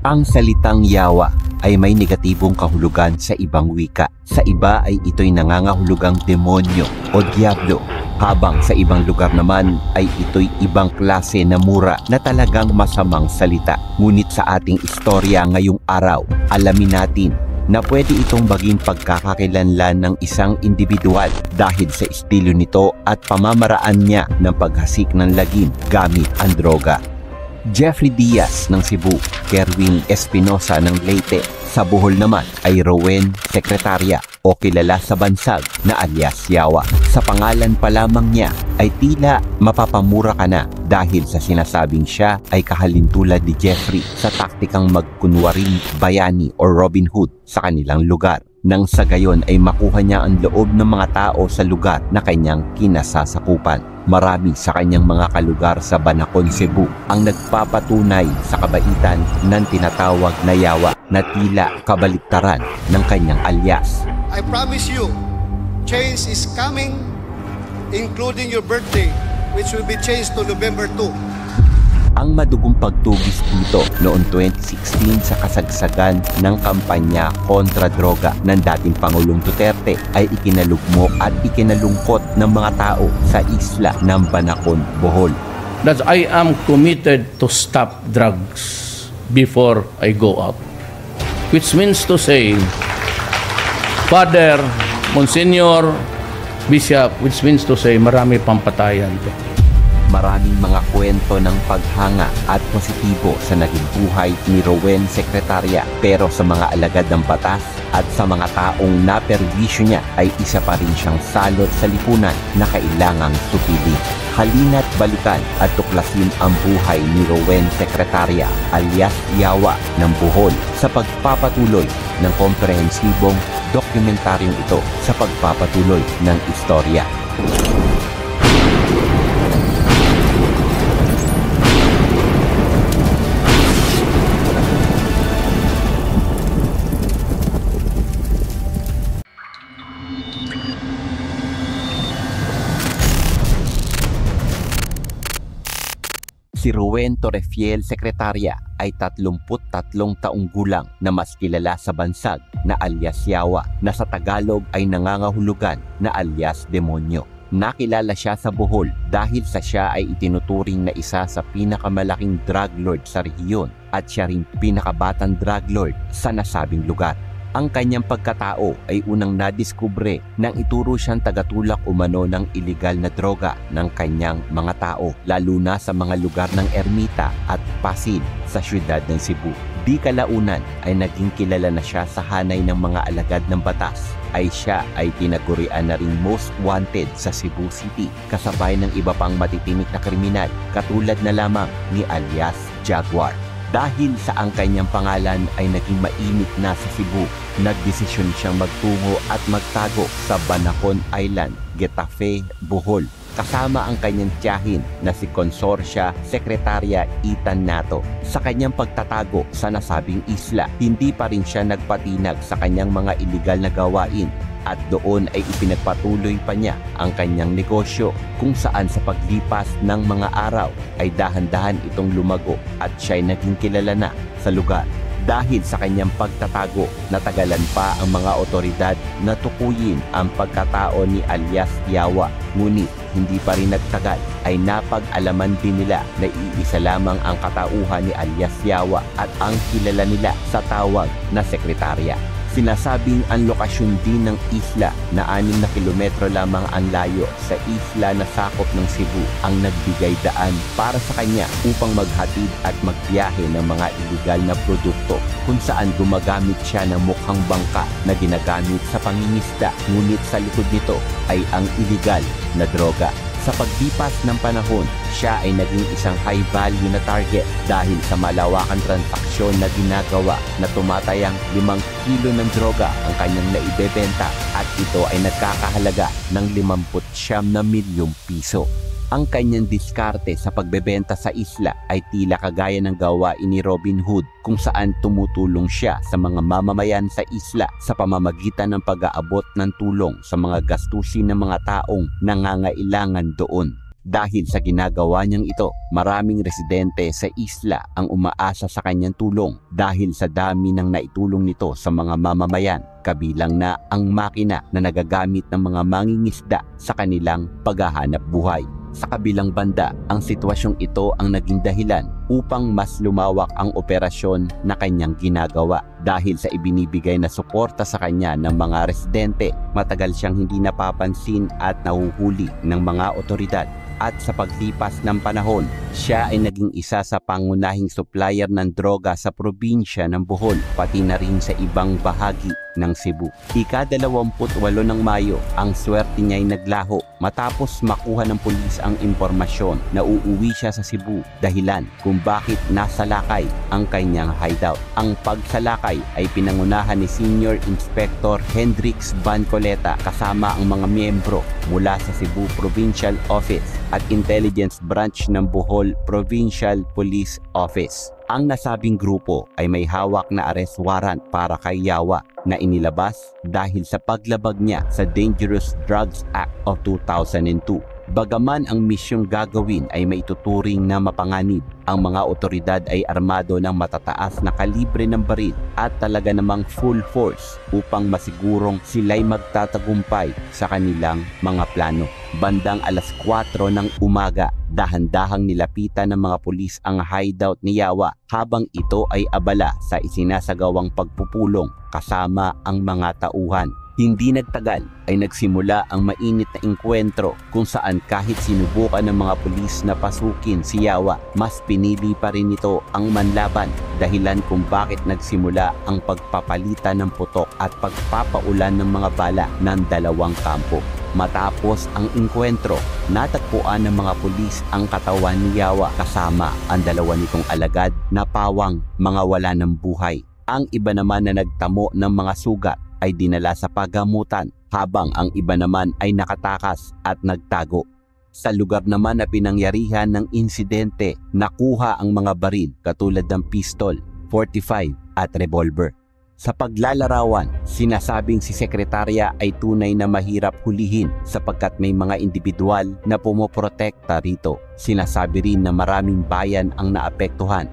Ang salitang yawa ay may negatibong kahulugan sa ibang wika. Sa iba ay ito'y nangangahulugang demonyo o diablo, habang sa ibang lugar naman ay ito'y ibang klase na mura na talagang masamang salita. Ngunit sa ating istorya ngayong araw, alamin natin na pwede itong maging pagkakakilanlan ng isang individual dahil sa estilo nito at pamamaraan niya ng paghasik ng lagim gamit ang droga. Jeffrey Diaz ng Cebu, Kerwin Espinosa ng Leyte, sa Bohol naman ay Rowen Secretaria o kilala sa bansag na alias Yawa. Sa pangalan pa lamang niya ay tila mapapamura ka na dahil sa sinasabing siya ay kahalintulad ni Jeffrey sa taktikang magkunwaring bayani o Robin Hood sa kanilang lugar. Nang sa gayon ay makuha niya ang loob ng mga tao sa lugar na kanyang kinasasakupan. Marami sa kanyang mga kalugar sa Banacon, Cebu ang nagpapatunay sa kabaitan ng tinatawag na yawa na tila kabaliktaran ng kanyang alias. I promise you, change is coming, including your birthday, which will be changed to November 2. Ang madugong pagtugis dito noong 2016 sa kasagsagan ng kampanya kontra droga ng dating Pangulong Duterte ay ikinalugmok at ikinalungkot ng mga tao sa isla ng Banacon, Bohol. That I am committed to stop drugs before I go out. Which means to say, Father, Monsignor, Bishop, which means to say, marami pang patayan to. Maraming mga kwento ng paghanga at positibo sa naging buhay ni Rowen Secretaria, pero sa mga alagad ng batas at sa mga taong naperwisyo niya ay isa pa rin siyang salot sa lipunan na kailangang supili. Halina't balikan at tuklasin ang buhay ni Rowen Secretaria alias Yawa ng Bohol sa pagpapatuloy ng komprehensibong dokumentaryong ito sa pagpapatuloy ng istorya. Si Rowen Torrefiel Secretaria ay 33 taong gulang na mas kilala sa bansag na alias Yawa na sa Tagalog ay nangangahulugan na alias Demonyo. Nakilala siya sa Bohol dahil sa siya ay itinuturing na isa sa pinakamalaking drug lord sa rehiyon at siya ring pinakabatang drug lord sa nasabing lugar. Ang kanyang pagkatao ay unang nadiskubre nang ituro siyang tagatulak umano ng ilegal na droga ng kanyang mga tao, lalo na sa mga lugar ng Ermita at Pasig sa siyudad ng Cebu. Di kalaunan ay naging kilala na siya sa hanay ng mga alagad ng batas, ay siya ay tinagurian na ring most wanted sa Cebu City kasabay ng iba pang matitinik na kriminal katulad na lamang ni alias Jaguar. Dahil sa ang kanyang pangalan ay naging mainit na sa Cebu, nagdesisyon siyang magtungo at magtago sa Banacon Island, Getafe, Bohol, kasama ang kanyang tiyahin na si Consorcia Secretaria Ethan Nato. Sa kanyang pagtatago sa nasabing isla, hindi pa rin siya nagpatinag sa kanyang mga ilegal na gawain at doon ay ipinagpatuloy pa niya ang kanyang negosyo kung saan sa paglipas ng mga araw ay dahan-dahan itong lumago at siya ay naging kilala na sa lugar. Dahil sa kanyang pagtatago, natagalan pa ang mga otoridad na tukuyin ang pagkatao ni alias Yawa. Ngunit hindi pa rin nagtagal ay napag-alaman din nila na iisa lamang ang katauhan ni alias Yawa at ang kilala nila sa tawag na Sekretarya. Sinasabing ang lokasyon din ng isla na 6 na kilometro lamang ang layo sa isla na sakop ng Cebu ang nagbigay daan para sa kanya upang maghatid at magbiyahe ng mga ilegal na produkto kung saan gumagamit siya ng mukhang bangka na ginagamit sa pangingisda, ngunit sa likod nito ay ang ilegal na droga. Sa paglipas ng panahon, siya ay naging isang high value na target dahil sa malawakang transaksyon na ginagawa na tumatayang 5 kilo ng droga ang kanyang naibebenta at ito ay nagkakahalaga ng 59 milyong piso. Ang kanyang diskarte sa pagbebenta sa isla ay tila kagaya ng gawain ni Robin Hood kung saan tumutulong siya sa mga mamamayan sa isla sa pamamagitan ng pag-aabot ng tulong sa mga gastusin ng mga taong nangangailangan doon. Dahil sa ginagawa niyang ito, maraming residente sa isla ang umaasa sa kanyang tulong dahil sa dami ng naitulong nito sa mga mamamayan, kabilang na ang makina na nagagamit ng mga mangingisda sa kanilang paghahanap buhay. Sa kabilang banda, ang sitwasyong ito ang naging dahilan upang mas lumawak ang operasyon na kanyang ginagawa. Dahil sa ibinibigay na suporta sa kanya ng mga residente, matagal siyang hindi napapansin at nahuhuli ng mga otoridad. At sa paglipas ng panahon, siya ay naging isa sa pangunahing supplier ng droga sa probinsya ng Bohol, pati na rin sa ibang bahagi ng Cebu. Ika-28 ng Mayo, ang swerte niya ay naglaho matapos makuha ng pulis ang impormasyon na uuwi siya sa Cebu, dahilan kung bakit nasa Lakay ang kanyang hideout. Ang pagsalakay ay pinangunahan ni Senior Inspector Hendrix Bancoleta kasama ang mga miyembro mula sa Cebu Provincial Office at Intelligence Branch ng Bohol Provincial Police Office. Ang nasabing grupo ay may hawak na arrest warrant para kay Yawa na inilabas dahil sa paglabag niya sa Dangerous Drugs Act of 2002. Bagaman ang misyong gagawin ay may tuturing na mapanganib, ang mga otoridad ay armado ng matataas na kalibre ng baril at talaga namang full force upang masigurong sila'y magtatagumpay sa kanilang mga plano. Bandang alas 4 ng umaga, dahan-dahang nilapitan ng mga pulis ang hideout ni Yawa habang ito ay abala sa isinasagawang pagpupulong kasama ang mga tauhan. Hindi nagtagal ay nagsimula ang mainit na engkwentro kung saan kahit sinubukan ng mga pulis na pasukin si Yawa, mas pinili pa rin ito ang manlaban, dahilan kung bakit nagsimula ang pagpapalitan ng putok at pagpapaulan ng mga bala ng dalawang kampo. Matapos ang engkwentro, natagpuan ng mga pulis ang katawan ni Yawa kasama ang dalawa nitong alagad na pawang mga wala ng buhay. Ang iba naman na nagtamo ng mga sugat ay dinala sa paggamutan, habang ang iba naman ay nakatakas at nagtago. Sa lugar naman na pinangyarihan ng insidente, nakuha ang mga baril katulad ng pistol, 45 at revolver. Sa paglalarawan, sinasabing si Sekretarya ay tunay na mahirap hulihin sapagkat may mga individual na pumoprotekta rito. Sinasabi rin na maraming bayan ang naapektuhan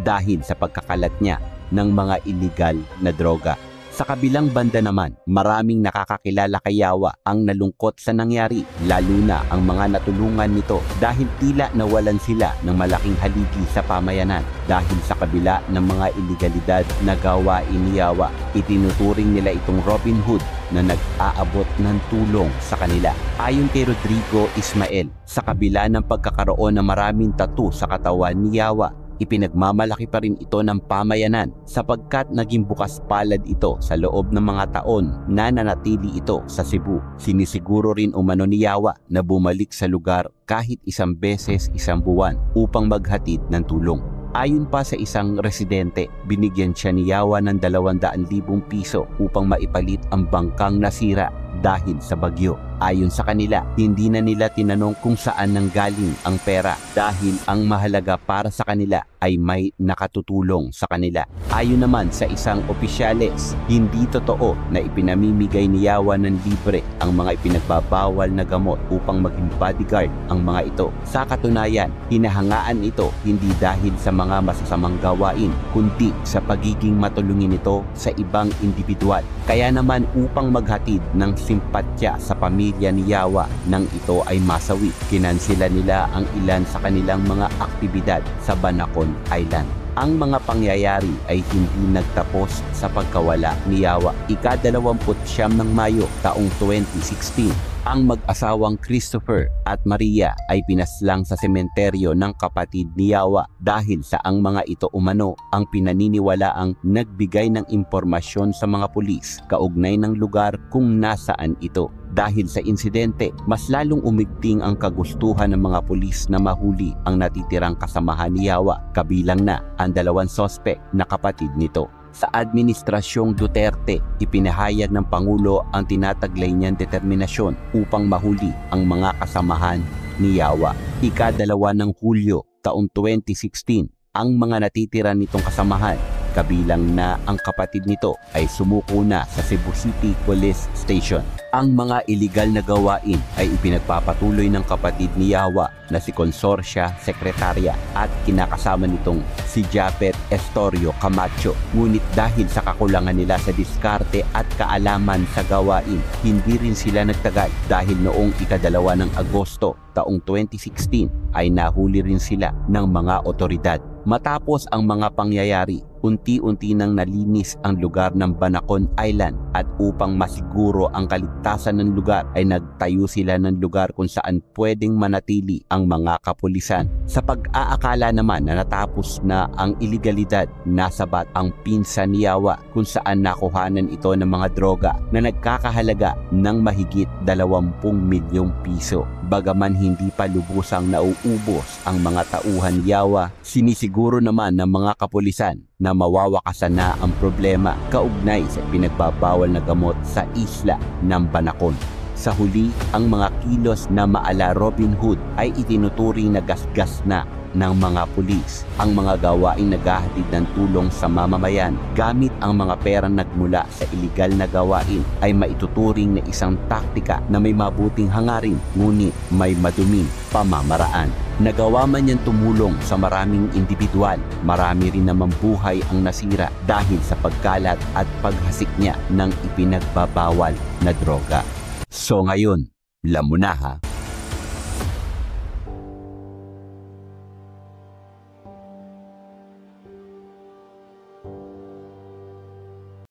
dahil sa pagkakalat niya ng mga illegal na droga. Sa kabilang banda naman, maraming nakakakilala kay Yawa ang nalungkot sa nangyari, lalo na ang mga natulungan nito dahil tila nawalan sila ng malaking haligi sa pamayanan dahil sa kabila ng mga iligalidad na gawain ni Yawa. Itinuturing nila itong Robin Hood na nag-aabot ng tulong sa kanila. Ayon kay Rodrigo Ismael, sa kabila ng pagkakaroon ng maraming tattoo sa katawan ni Yawa, ipinagmamalaki pa rin ito ng pamayanan sapagkat naging bukas palad ito sa loob ng mga taon na nanatili ito sa Cebu. Sinisiguro rin umano ni Yawa na bumalik sa lugar kahit isang beses isang buwan upang maghatid ng tulong. Ayon pa sa isang residente, binigyan siya ni Yawa ng 200,000 piso upang maipalit ang bangkang nasira dahil sa bagyo. Ayon sa kanila, hindi na nila tinanong kung saan nanggaling ang pera dahil ang mahalaga para sa kanila ay may nakatutulong sa kanila. Ayon naman sa isang opisyales, hindi totoo na ipinamimigay ni Yawa ng libre ang mga ipinagbabawal na gamot upang maging bodyguard ang mga ito. Sa katunayan, hinahangaan ito hindi dahil sa mga masasamang gawain, kundi sa pagiging matulungin nito sa ibang individual. Kaya naman upang maghatid ng simpatya sa pamilya ni Yawa nang ito ay masawi, kinansila nila ang ilan sa kanilang mga aktibidad sa Banacon Island. Ang mga pangyayari ay hindi nagtapos sa pagkawala ni Yawa. Ika-29 ng Mayo taong 2016, ang mag-asawang Christopher at Maria ay pinaslang sa sementeryo ng kapatid ni Yawa dahil sa ang mga ito umano ang pinaniniwalaang nagbigay ng impormasyon sa mga pulis kaugnay ng lugar kung nasaan ito. Dahil sa insidente, mas lalong umigting ang kagustuhan ng mga pulis na mahuli ang natitirang kasamahan ni Yawa, kabilang na ang dalawang sospek na kapatid nito. Sa Administrasyong Duterte, ipinahayag ng Pangulo ang tinataglay niyang determinasyon upang mahuli ang mga kasamahan ni Yawa. Ika-2 ng Hulyo taong 2016, ang mga natitira nitong kasamahan kabilang na ang kapatid nito ay sumuko na sa Cebu City Police Station. Ang mga iligal na gawain ay ipinagpapatuloy ng kapatid ni Yawa na si Consorcia Secretaria at kinakasama nitong si Japet Estorio Camacho. Ngunit dahil sa kakulangan nila sa diskarte at kaalaman sa gawain, hindi rin sila nagtagal dahil noong ika-2 ng Agosto taong 2016 ay nahuli rin sila ng mga otoridad. Matapos ang mga pangyayari, unti-unti nang nalinis ang lugar ng Banacon Island at upang masiguro ang kaligtasan ng lugar ay nagtayo sila ng lugar kung saan pwedeng manatili ang mga kapulisan. Sa pag-aakala naman na natapos na ang iligalidad, nasabat ang pinsan ni Yawa kung saan nakuhanan ito ng mga droga na nagkakahalaga ng mahigit 20 milyong piso. Bagaman hindi pa lubusang nauubos ang mga tauhan ni Yawa, sinisiguro naman ng mga kapulisan na mawawakasan na ang problema kaugnay sa pinagbabawal na gamot sa isla ng Banacon. Sa huli, ang mga kilos na maala Robin Hood ay itinuturing na gasgas na ng mga pulis. Ang mga gawaing naghahatid ng tulong sa mamamayan gamit ang mga perang nagmula sa iligal na gawain ay maituturing na isang taktika na may mabuting hangarin ngunit may maduming pamamaraan. Nagawa man niyang tumulong sa maraming individual, marami rin naman buhay ang nasira dahil sa pagkalat at paghasik niya ng ipinagbabawal na droga. So ngayon, alam mo na ha?